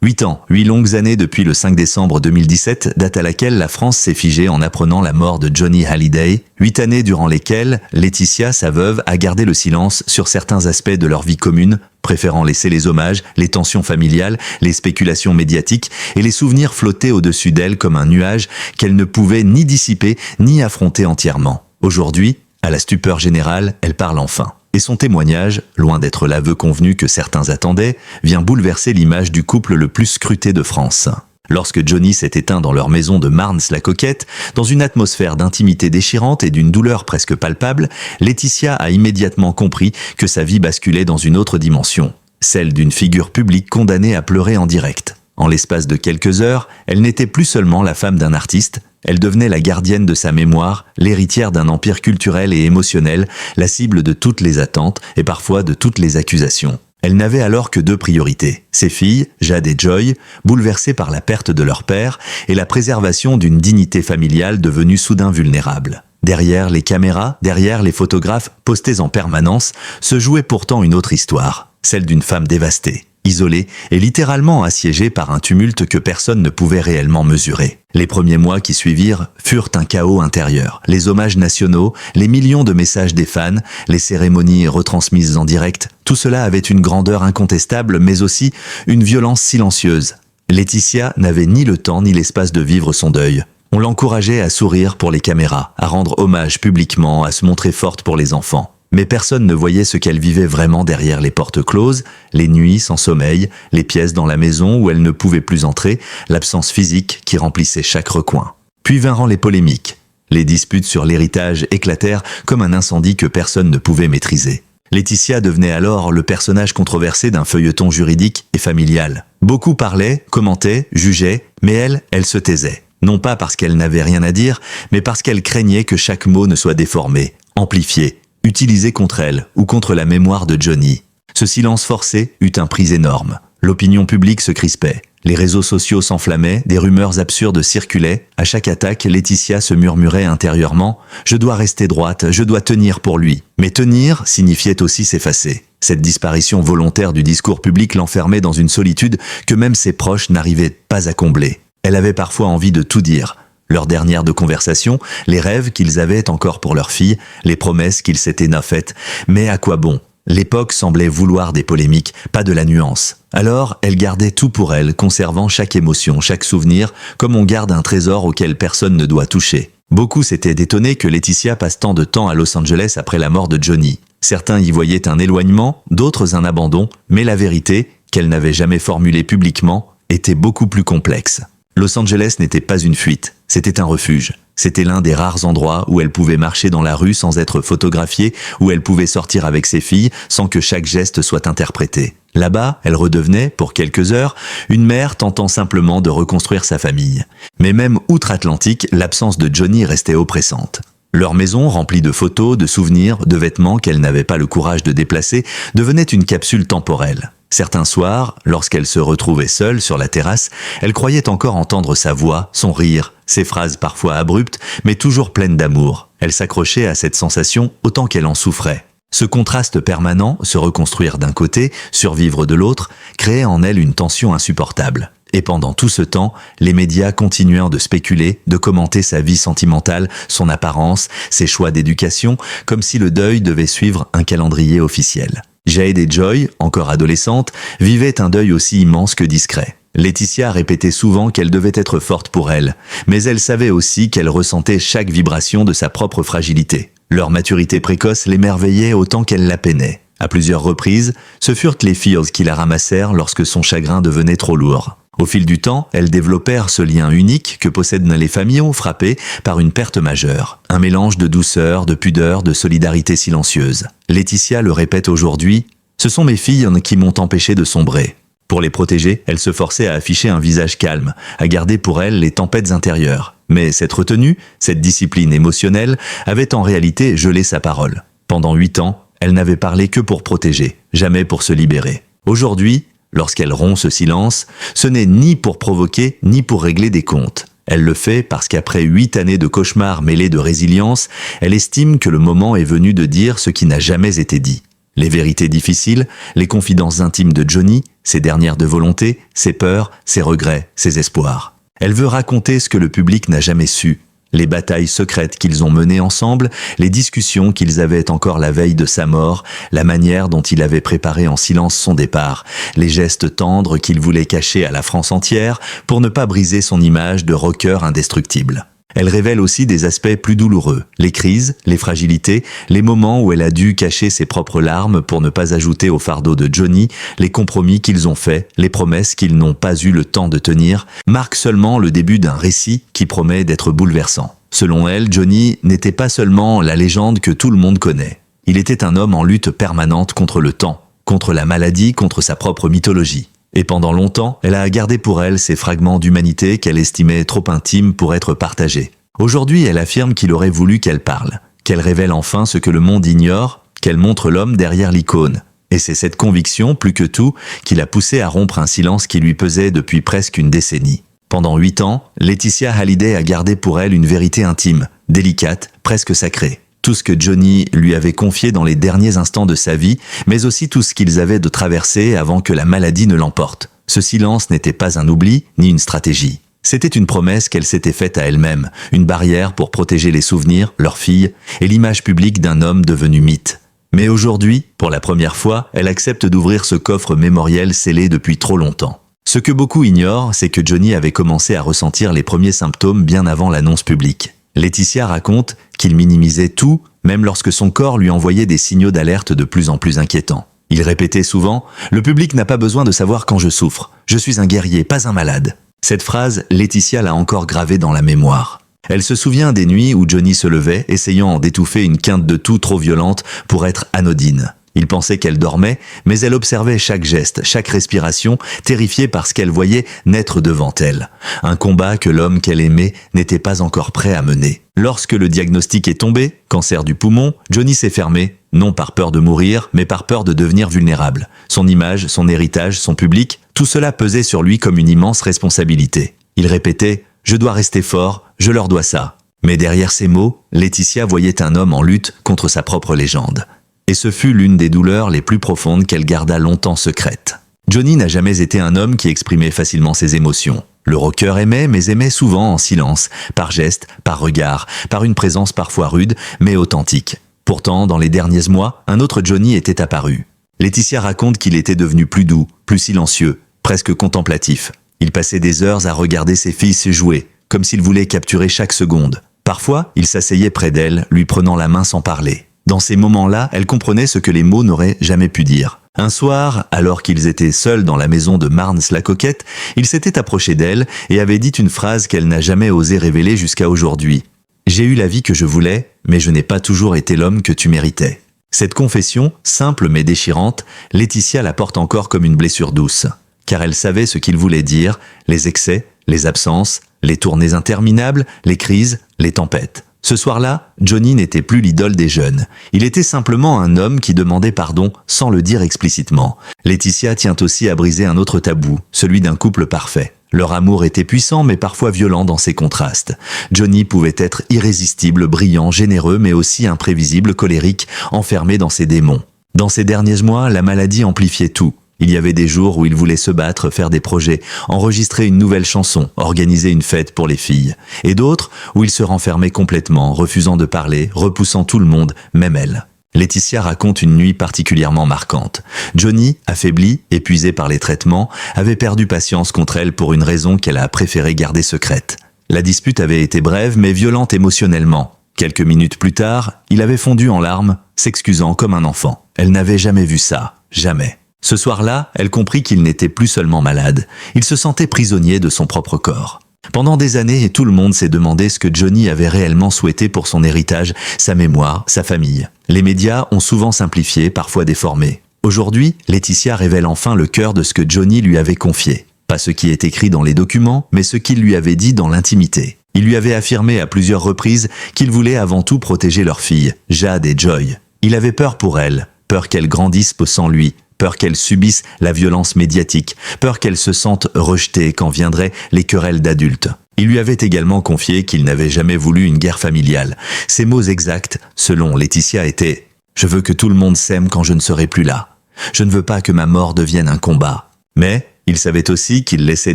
8 ans, 8 longues années depuis le 5 décembre 2017, date à laquelle la France s'est figée en apprenant la mort de Johnny Hallyday. 8 années durant lesquelles Laetitia, sa veuve, a gardé le silence sur certains aspects de leur vie commune, préférant laisser les hommages, les tensions familiales, les spéculations médiatiques et les souvenirs flotter au-dessus d'elle comme un nuage qu'elle ne pouvait ni dissiper ni affronter entièrement. Aujourd'hui, à la stupeur générale, elle parle enfin. Et son témoignage, loin d'être l'aveu convenu que certains attendaient, vient bouleverser l'image du couple le plus scruté de France. Lorsque Johnny s'est éteint dans leur maison de Marnes-la-Coquette, dans une atmosphère d'intimité déchirante et d'une douleur presque palpable, Laetitia a immédiatement compris que sa vie basculait dans une autre dimension, celle d'une figure publique condamnée à pleurer en direct. En l'espace de quelques heures, elle n'était plus seulement la femme d'un artiste, elle devenait la gardienne de sa mémoire, l'héritière d'un empire culturel et émotionnel, la cible de toutes les attentes et parfois de toutes les accusations. Elle n'avait alors que 2 priorités. Ses filles, Jade et Joy, bouleversées par la perte de leur père, et la préservation d'une dignité familiale devenue soudain vulnérable. Derrière les caméras, derrière les photographes postés en permanence, se jouait pourtant une autre histoire, celle d'une femme dévastée, isolée et littéralement assiégée par un tumulte que personne ne pouvait réellement mesurer. Les premiers mois qui suivirent furent un chaos intérieur. Les hommages nationaux, les millions de messages des fans, les cérémonies retransmises en direct, tout cela avait une grandeur incontestable mais aussi une violence silencieuse. Laetitia n'avait ni le temps ni l'espace de vivre son deuil. On l'encourageait à sourire pour les caméras, à rendre hommage publiquement, à se montrer forte pour les enfants. Mais personne ne voyait ce qu'elle vivait vraiment derrière les portes closes, les nuits sans sommeil, les pièces dans la maison où elle ne pouvait plus entrer, l'absence physique qui remplissait chaque recoin. Puis vinrent les polémiques. Les disputes sur l'héritage éclatèrent comme un incendie que personne ne pouvait maîtriser. Laetitia devenait alors le personnage controversé d'un feuilleton juridique et familial. Beaucoup parlaient, commentaient, jugeaient, mais elle se taisait. Non pas parce qu'elle n'avait rien à dire, mais parce qu'elle craignait que chaque mot ne soit déformé, amplifié, utilisé contre elle ou contre la mémoire de Johnny. Ce silence forcé eut un prix énorme. L'opinion publique se crispait. Les réseaux sociaux s'enflammaient, des rumeurs absurdes circulaient. À chaque attaque, Laetitia se murmurait intérieurement « Je dois rester droite, je dois tenir pour lui ». Mais tenir signifiait aussi s'effacer. Cette disparition volontaire du discours public l'enfermait dans une solitude que même ses proches n'arrivaient pas à combler. Elle avait parfois envie de tout dire. Leur dernière de conversation, les rêves qu'ils avaient encore pour leur fille, les promesses qu'ils s'étaient faites. Mais à quoi bon ? L'époque semblait vouloir des polémiques, pas de la nuance. Alors, elle gardait tout pour elle, conservant chaque émotion, chaque souvenir, comme on garde un trésor auquel personne ne doit toucher. Beaucoup s'étaient étonnés que Laetitia passe tant de temps à Los Angeles après la mort de Johnny. Certains y voyaient un éloignement, d'autres un abandon, mais la vérité, qu'elle n'avait jamais formulée publiquement, était beaucoup plus complexe. Los Angeles n'était pas une fuite, c'était un refuge. C'était l'un des rares endroits où elle pouvait marcher dans la rue sans être photographiée, où elle pouvait sortir avec ses filles sans que chaque geste soit interprété. Là-bas, elle redevenait, pour quelques heures, une mère tentant simplement de reconstruire sa famille. Mais même outre-Atlantique, l'absence de Johnny restait oppressante. Leur maison, remplie de photos, de souvenirs, de vêtements qu'elle n'avait pas le courage de déplacer, devenait une capsule temporelle. Certains soirs, lorsqu'elle se retrouvait seule sur la terrasse, elle croyait encore entendre sa voix, son rire, ses phrases parfois abruptes, mais toujours pleines d'amour. Elle s'accrochait à cette sensation autant qu'elle en souffrait. Ce contraste permanent, se reconstruire d'un côté, survivre de l'autre, créait en elle une tension insupportable. Et pendant tout ce temps, les médias continuèrent de spéculer, de commenter sa vie sentimentale, son apparence, ses choix d'éducation, comme si le deuil devait suivre un calendrier officiel. Jade et Joy, encore adolescentes, vivaient un deuil aussi immense que discret. Laetitia répétait souvent qu'elle devait être forte pour elle, mais elle savait aussi qu'elle ressentait chaque vibration de sa propre fragilité. Leur maturité précoce l'émerveillait autant qu'elle la peinait. À plusieurs reprises, ce furent les Fears qui la ramassèrent lorsque son chagrin devenait trop lourd. Au fil du temps, elles développèrent ce lien unique que possèdent les familles frappées par une perte majeure. Un mélange de douceur, de pudeur, de solidarité silencieuse. Laetitia le répète aujourd'hui, « Ce sont mes filles qui m'ont empêché de sombrer ». Pour les protéger, elle se forçait à afficher un visage calme, à garder pour elle les tempêtes intérieures. Mais cette retenue, cette discipline émotionnelle, avait en réalité gelé sa parole. Pendant 8 ans, elle n'avait parlé que pour protéger, jamais pour se libérer. Aujourd'hui, lorsqu'elle rompt ce silence, ce n'est ni pour provoquer, ni pour régler des comptes. Elle le fait parce qu'après 8 années de cauchemars mêlés de résilience, elle estime que le moment est venu de dire ce qui n'a jamais été dit. Les vérités difficiles, les confidences intimes de Johnny, ses dernières de volonté, ses peurs, ses regrets, ses espoirs. Elle veut raconter ce que le public n'a jamais su. Les batailles secrètes qu'ils ont menées ensemble, les discussions qu'ils avaient encore la veille de sa mort, la manière dont il avait préparé en silence son départ, les gestes tendres qu'il voulait cacher à la France entière pour ne pas briser son image de rocker indestructible. Elle révèle aussi des aspects plus douloureux, les crises, les fragilités, les moments où elle a dû cacher ses propres larmes pour ne pas ajouter au fardeau de Johnny, les compromis qu'ils ont faits, les promesses qu'ils n'ont pas eu le temps de tenir, marquent seulement le début d'un récit qui promet d'être bouleversant. Selon elle, Johnny n'était pas seulement la légende que tout le monde connaît. Il était un homme en lutte permanente contre le temps, contre la maladie, contre sa propre mythologie. Et pendant longtemps, elle a gardé pour elle ces fragments d'humanité qu'elle estimait trop intimes pour être partagés. Aujourd'hui, elle affirme qu'il aurait voulu qu'elle parle, qu'elle révèle enfin ce que le monde ignore, qu'elle montre l'homme derrière l'icône. Et c'est cette conviction, plus que tout, qui l'a poussée à rompre un silence qui lui pesait depuis presque une décennie. Pendant 8 ans, Laetitia Hallyday a gardé pour elle une vérité intime, délicate, presque sacrée. Tout ce que Johnny lui avait confié dans les derniers instants de sa vie, mais aussi tout ce qu'ils avaient de traversé avant que la maladie ne l'emporte. Ce silence n'était pas un oubli, ni une stratégie. C'était une promesse qu'elle s'était faite à elle-même, une barrière pour protéger les souvenirs, leur fille, et l'image publique d'un homme devenu mythe. Mais aujourd'hui, pour la première fois, elle accepte d'ouvrir ce coffre mémoriel scellé depuis trop longtemps. Ce que beaucoup ignorent, c'est que Johnny avait commencé à ressentir les premiers symptômes bien avant l'annonce publique. Laetitia raconte qu'il minimisait tout, même lorsque son corps lui envoyait des signaux d'alerte de plus en plus inquiétants. Il répétait souvent « Le public n'a pas besoin de savoir quand je souffre. Je suis un guerrier, pas un malade. » Cette phrase, Laetitia l'a encore gravée dans la mémoire. Elle se souvient des nuits où Johnny se levait, essayant d'étouffer une quinte de toux trop violente pour être anodine. Il pensait qu'elle dormait, mais elle observait chaque geste, chaque respiration, terrifiée par ce qu'elle voyait naître devant elle. Un combat que l'homme qu'elle aimait n'était pas encore prêt à mener. Lorsque le diagnostic est tombé, cancer du poumon, Johnny s'est fermé, non par peur de mourir, mais par peur de devenir vulnérable. Son image, son héritage, son public, tout cela pesait sur lui comme une immense responsabilité. Il répétait « Je dois rester fort, je leur dois ça ». Mais derrière ces mots, Laetitia voyait un homme en lutte contre sa propre légende. Et ce fut l'une des douleurs les plus profondes qu'elle garda longtemps secrète. Johnny n'a jamais été un homme qui exprimait facilement ses émotions. Le rocker aimait, mais aimait souvent en silence, par geste, par regard, par une présence parfois rude, mais authentique. Pourtant, dans les derniers mois, un autre Johnny était apparu. Laetitia raconte qu'il était devenu plus doux, plus silencieux, presque contemplatif. Il passait des heures à regarder ses filles se jouer, comme s'il voulait capturer chaque seconde. Parfois, il s'asseyait près d'elle, lui prenant la main sans parler. Dans ces moments-là, elle comprenait ce que les mots n'auraient jamais pu dire. Un soir, alors qu'ils étaient seuls dans la maison de Marnes-la-Coquette, il s'était approché d'elle et avait dit une phrase qu'elle n'a jamais osé révéler jusqu'à aujourd'hui. « J'ai eu la vie que je voulais, mais je n'ai pas toujours été l'homme que tu méritais. » Cette confession, simple mais déchirante, Laetitia la porte encore comme une blessure douce. Car elle savait ce qu'il voulait dire, les excès, les absences, les tournées interminables, les crises, les tempêtes. Ce soir-là, Johnny n'était plus l'idole des jeunes. Il était simplement un homme qui demandait pardon sans le dire explicitement. Laetitia tient aussi à briser un autre tabou, celui d'un couple parfait. Leur amour était puissant mais parfois violent dans ses contrastes. Johnny pouvait être irrésistible, brillant, généreux mais aussi imprévisible, colérique, enfermé dans ses démons. Dans ces derniers mois, la maladie amplifiait tout. Il y avait des jours où il voulait se battre, faire des projets, enregistrer une nouvelle chanson, organiser une fête pour les filles. Et d'autres où il se renfermait complètement, refusant de parler, repoussant tout le monde, même elle. Laetitia raconte une nuit particulièrement marquante. Johnny, affaibli, épuisé par les traitements, avait perdu patience contre elle pour une raison qu'elle a préféré garder secrète. La dispute avait été brève mais violente émotionnellement. Quelques minutes plus tard, il avait fondu en larmes, s'excusant comme un enfant. Elle n'avait jamais vu ça, jamais. Ce soir-là, elle comprit qu'il n'était plus seulement malade, il se sentait prisonnier de son propre corps. Pendant des années, tout le monde s'est demandé ce que Johnny avait réellement souhaité pour son héritage, sa mémoire, sa famille. Les médias ont souvent simplifié, parfois déformé. Aujourd'hui, Laetitia révèle enfin le cœur de ce que Johnny lui avait confié. Pas ce qui est écrit dans les documents, mais ce qu'il lui avait dit dans l'intimité. Il lui avait affirmé à plusieurs reprises qu'il voulait avant tout protéger leur fille, Jade et Joy. Il avait peur pour elle, peur qu'elle grandisse sans lui, peur qu'elle subisse la violence médiatique, peur qu'elle se sente rejetée quand viendraient les querelles d'adultes. Il lui avait également confié qu'il n'avait jamais voulu une guerre familiale. Ses mots exacts, selon Laetitia, étaient « Je veux que tout le monde s'aime quand je ne serai plus là. Je ne veux pas que ma mort devienne un combat. » Mais il savait aussi qu'il laissait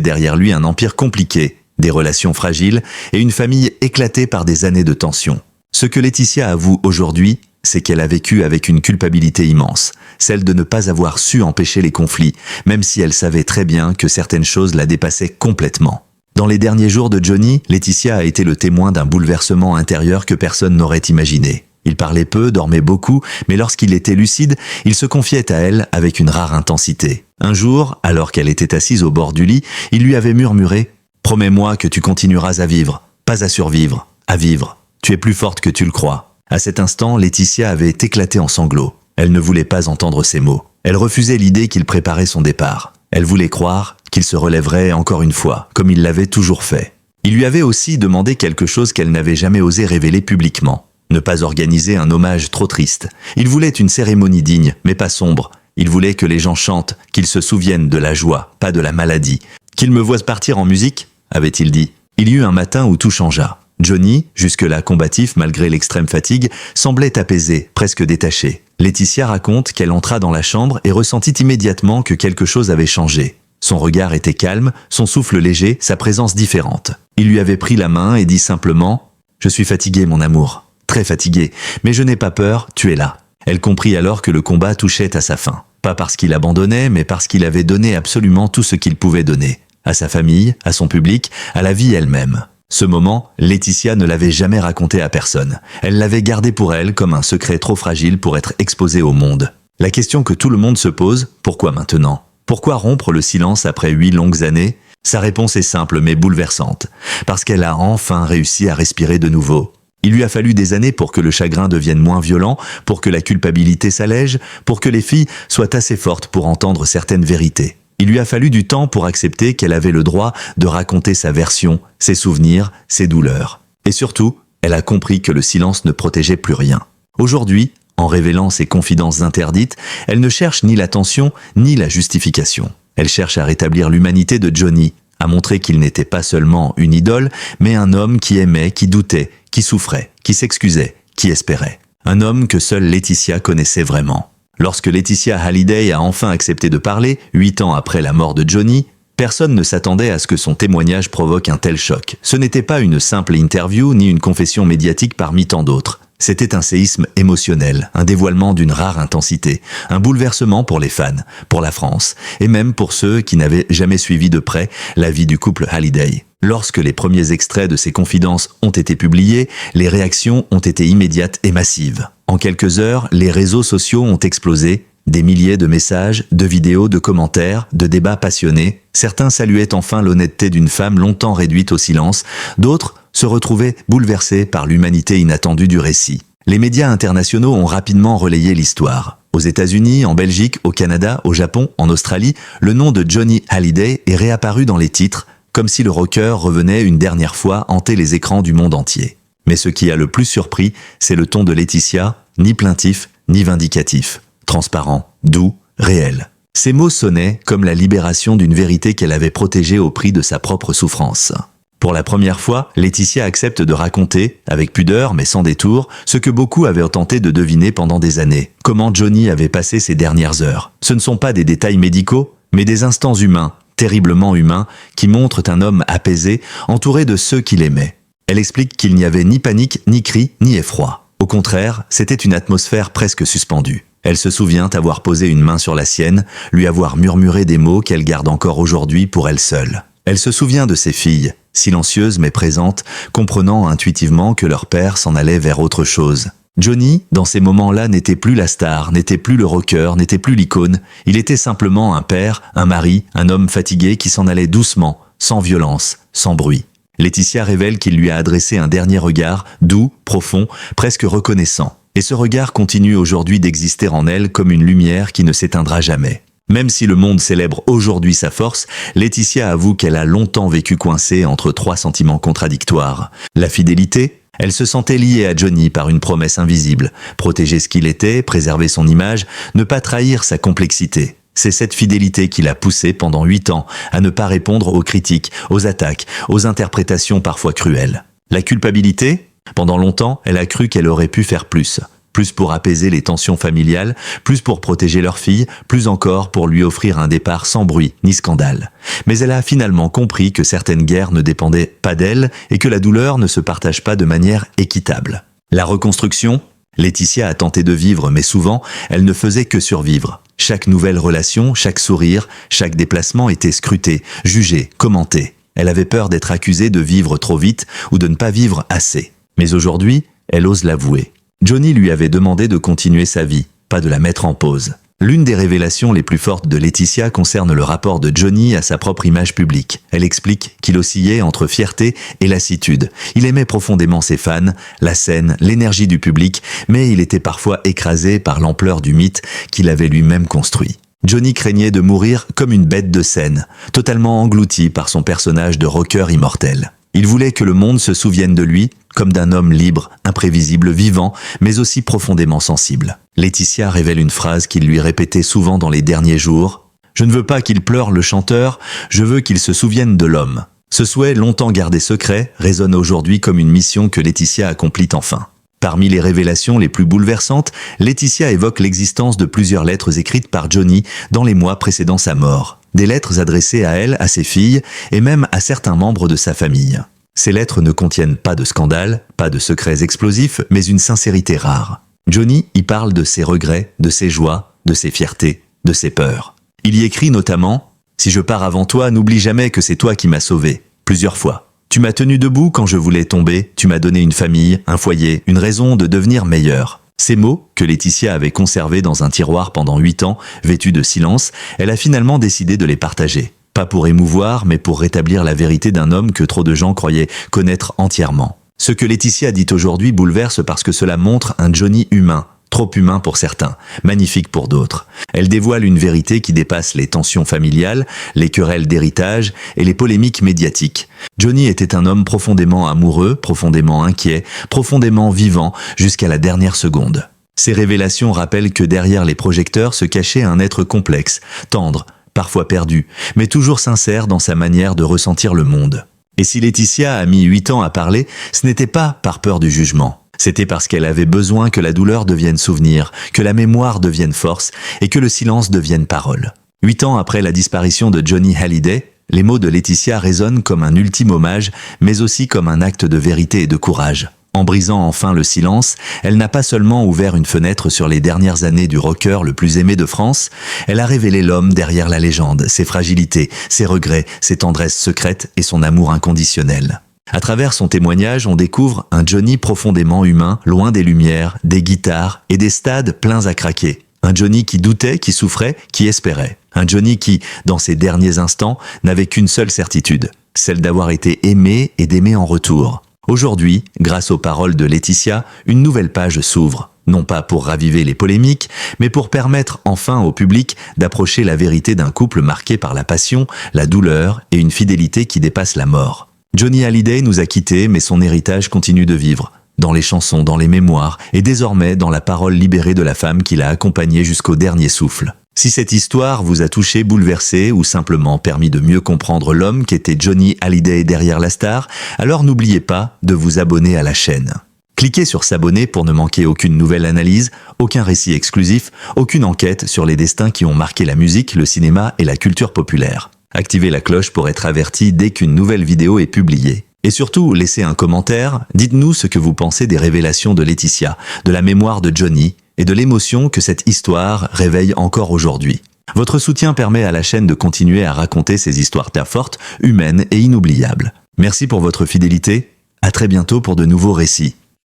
derrière lui un empire compliqué, des relations fragiles et une famille éclatée par des années de tension. Ce que Laetitia avoue aujourd'hui, c'est qu'elle a vécu avec une culpabilité immense, celle de ne pas avoir su empêcher les conflits, même si elle savait très bien que certaines choses la dépassaient complètement. Dans les derniers jours de Johnny, Laetitia a été le témoin d'un bouleversement intérieur que personne n'aurait imaginé. Il parlait peu, dormait beaucoup, mais lorsqu'il était lucide, il se confiait à elle avec une rare intensité. Un jour, alors qu'elle était assise au bord du lit, il lui avait murmuré « Promets-moi que tu continueras à vivre, pas à survivre, à vivre. Tu es plus forte que tu le crois. » À cet instant, Laetitia avait éclaté en sanglots. Elle ne voulait pas entendre ces mots. Elle refusait l'idée qu'il préparait son départ. Elle voulait croire qu'il se relèverait encore une fois, comme il l'avait toujours fait. Il lui avait aussi demandé quelque chose qu'elle n'avait jamais osé révéler publiquement. Ne pas organiser un hommage trop triste. Il voulait une cérémonie digne, mais pas sombre. Il voulait que les gens chantent, qu'ils se souviennent de la joie, pas de la maladie. « Qu'ils me voient partir en musique ?» avait-il dit. Il y eut un matin où tout changea. Johnny, jusque-là combatif malgré l'extrême fatigue, semblait apaisé, presque détaché. Laetitia raconte qu'elle entra dans la chambre et ressentit immédiatement que quelque chose avait changé. Son regard était calme, son souffle léger, sa présence différente. Il lui avait pris la main et dit simplement « Je suis fatigué, mon amour, très fatigué, mais je n'ai pas peur, tu es là. » Elle comprit alors que le combat touchait à sa fin. Pas parce qu'il abandonnait, mais parce qu'il avait donné absolument tout ce qu'il pouvait donner. À sa famille, à son public, à la vie elle-même. Ce moment, Laetitia ne l'avait jamais raconté à personne. Elle l'avait gardé pour elle comme un secret trop fragile pour être exposé au monde. La question que tout le monde se pose, pourquoi maintenant? Pourquoi rompre le silence après 8 longues années? Sa réponse est simple mais bouleversante. Parce qu'elle a enfin réussi à respirer de nouveau. Il lui a fallu des années pour que le chagrin devienne moins violent, pour que la culpabilité s'allège, pour que les filles soient assez fortes pour entendre certaines vérités. Il lui a fallu du temps pour accepter qu'elle avait le droit de raconter sa version, ses souvenirs, ses douleurs. Et surtout, elle a compris que le silence ne protégeait plus rien. Aujourd'hui, en révélant ses confidences interdites, elle ne cherche ni l'attention ni la justification. Elle cherche à rétablir l'humanité de Johnny, à montrer qu'il n'était pas seulement une idole, mais un homme qui aimait, qui doutait, qui souffrait, qui s'excusait, qui espérait. Un homme que seule Laetitia connaissait vraiment. Lorsque Laetitia Hallyday a enfin accepté de parler, 8 ans après la mort de Johnny, personne ne s'attendait à ce que son témoignage provoque un tel choc. Ce n'était pas une simple interview ni une confession médiatique parmi tant d'autres. C'était un séisme émotionnel, un dévoilement d'une rare intensité, un bouleversement pour les fans, pour la France, et même pour ceux qui n'avaient jamais suivi de près la vie du couple Hallyday. Lorsque les premiers extraits de ces confidences ont été publiés, les réactions ont été immédiates et massives. En quelques heures, les réseaux sociaux ont explosé, des milliers de messages, de vidéos, de commentaires, de débats passionnés. Certains saluaient enfin l'honnêteté d'une femme longtemps réduite au silence, d'autres se retrouvaient bouleversés par l'humanité inattendue du récit. Les médias internationaux ont rapidement relayé l'histoire. Aux États-Unis, en Belgique, au Canada, au Japon, en Australie, le nom de Johnny Hallyday est réapparu dans les titres, comme si le rocker revenait une dernière fois hanter les écrans du monde entier. Mais ce qui a le plus surpris, c'est le ton de Laetitia, ni plaintif, ni vindicatif. Transparent, doux, réel. Ces mots sonnaient comme la libération d'une vérité qu'elle avait protégée au prix de sa propre souffrance. Pour la première fois, Laetitia accepte de raconter, avec pudeur mais sans détour, ce que beaucoup avaient tenté de deviner pendant des années. Comment Johnny avait passé ses dernières heures. Ce ne sont pas des détails médicaux, mais des instants humains, terriblement humains, qui montrent un homme apaisé, entouré de ceux qu'il aimait. Elle explique qu'il n'y avait ni panique, ni cri, ni effroi. Au contraire, c'était une atmosphère presque suspendue. Elle se souvient avoir posé une main sur la sienne, lui avoir murmuré des mots qu'elle garde encore aujourd'hui pour elle seule. Elle se souvient de ses filles, silencieuses mais présentes, comprenant intuitivement que leur père s'en allait vers autre chose. Johnny, dans ces moments-là, n'était plus la star, n'était plus le rocker, n'était plus l'icône. Il était simplement un père, un mari, un homme fatigué qui s'en allait doucement, sans violence, sans bruit. Laetitia révèle qu'il lui a adressé un dernier regard, doux, profond, presque reconnaissant. Et ce regard continue aujourd'hui d'exister en elle comme une lumière qui ne s'éteindra jamais. Même si le monde célèbre aujourd'hui sa force, Laetitia avoue qu'elle a longtemps vécu coincée entre 3 sentiments contradictoires. La fidélité, elle se sentait liée à Johnny par une promesse invisible. Protéger ce qu'il était, préserver son image, ne pas trahir sa complexité. C'est cette fidélité qui l'a poussée pendant 8 ans à ne pas répondre aux critiques, aux attaques, aux interprétations parfois cruelles. La culpabilité? Pendant longtemps, elle a cru qu'elle aurait pu faire plus. plus pour apaiser les tensions familiales, plus pour protéger leur fille, plus encore pour lui offrir un départ sans bruit ni scandale. Mais elle a finalement compris que certaines guerres ne dépendaient pas d'elle et que la douleur ne se partage pas de manière équitable. La reconstruction ? Laetitia a tenté de vivre, mais souvent, elle ne faisait que survivre. Chaque nouvelle relation, chaque sourire, chaque déplacement était scruté, jugé, commenté. Elle avait peur d'être accusée de vivre trop vite ou de ne pas vivre assez. Mais aujourd'hui, elle ose l'avouer. Johnny lui avait demandé de continuer sa vie, pas de la mettre en pause. L'une des révélations les plus fortes de Laetitia concerne le rapport de Johnny à sa propre image publique. Elle explique qu'il oscillait entre fierté et lassitude. Il aimait profondément ses fans, la scène, l'énergie du public, mais il était parfois écrasé par l'ampleur du mythe qu'il avait lui-même construit. Johnny craignait de mourir comme une bête de scène, totalement englouti par son personnage de rocker immortel. Il voulait que le monde se souvienne de lui comme d'un homme libre, imprévisible, vivant, mais aussi profondément sensible. Laetitia révèle une phrase qu'il lui répétait souvent dans les derniers jours. « Je ne veux pas qu'il pleure le chanteur, je veux qu'il se souvienne de l'homme. » Ce souhait, longtemps gardé secret, résonne aujourd'hui comme une mission que Laetitia accomplit enfin. Parmi les révélations les plus bouleversantes, Laetitia évoque l'existence de plusieurs lettres écrites par Johnny dans les mois précédant sa mort. Des lettres adressées à elle, à ses filles, et même à certains membres de sa famille. Ces lettres ne contiennent pas de scandales, pas de secrets explosifs, mais une sincérité rare. Johnny y parle de ses regrets, de ses joies, de ses fiertés, de ses peurs. Il y écrit notamment « Si je pars avant toi, n'oublie jamais que c'est toi qui m'as sauvé, plusieurs fois. Tu m'as tenu debout quand je voulais tomber, tu m'as donné une famille, un foyer, une raison de devenir meilleur. » Ces mots, que Laetitia avait conservés dans un tiroir pendant 8 ans, vêtus de silence, elle a finalement décidé de les partager. Pas pour émouvoir, mais pour rétablir la vérité d'un homme que trop de gens croyaient connaître entièrement. Ce que Laetitia dit aujourd'hui bouleverse parce que cela montre un Johnny humain, trop humain pour certains, magnifique pour d'autres. Elle dévoile une vérité qui dépasse les tensions familiales, les querelles d'héritage et les polémiques médiatiques. Johnny était un homme profondément amoureux, profondément inquiet, profondément vivant, jusqu'à la dernière seconde. Ces révélations rappellent que derrière les projecteurs se cachait un être complexe, tendre, parfois perdu, mais toujours sincère dans sa manière de ressentir le monde. Et si Laetitia a mis 8 ans à parler, ce n'était pas par peur du jugement. C'était parce qu'elle avait besoin que la douleur devienne souvenir, que la mémoire devienne force et que le silence devienne parole. 8 ans après la disparition de Johnny Hallyday, les mots de Laetitia résonnent comme un ultime hommage, mais aussi comme un acte de vérité et de courage. En brisant enfin le silence, elle n'a pas seulement ouvert une fenêtre sur les dernières années du rocker le plus aimé de France, elle a révélé l'homme derrière la légende, ses fragilités, ses regrets, ses tendresses secrètes et son amour inconditionnel. À travers son témoignage, on découvre un Johnny profondément humain, loin des lumières, des guitares et des stades pleins à craquer. Un Johnny qui doutait, qui souffrait, qui espérait. Un Johnny qui, dans ses derniers instants, n'avait qu'une seule certitude, celle d'avoir été aimé et d'aimer en retour. Aujourd'hui, grâce aux paroles de Laetitia, une nouvelle page s'ouvre, non pas pour raviver les polémiques, mais pour permettre enfin au public d'approcher la vérité d'un couple marqué par la passion, la douleur et une fidélité qui dépasse la mort. Johnny Hallyday nous a quittés, mais son héritage continue de vivre, dans les chansons, dans les mémoires, et désormais dans la parole libérée de la femme qui l'a accompagné jusqu'au dernier souffle. Si cette histoire vous a touché, bouleversé ou simplement permis de mieux comprendre l'homme qu'était Johnny Hallyday derrière la star, alors n'oubliez pas de vous abonner à la chaîne. Cliquez sur s'abonner pour ne manquer aucune nouvelle analyse, aucun récit exclusif, aucune enquête sur les destins qui ont marqué la musique, le cinéma et la culture populaire. Activez la cloche pour être averti dès qu'une nouvelle vidéo est publiée. Et surtout, laissez un commentaire, dites-nous ce que vous pensez des révélations de Laetitia, de la mémoire de Johnny, et de l'émotion que cette histoire réveille encore aujourd'hui. Votre soutien permet à la chaîne de continuer à raconter ces histoires fortes, humaines et inoubliables. Merci pour votre fidélité, à très bientôt pour de nouveaux récits.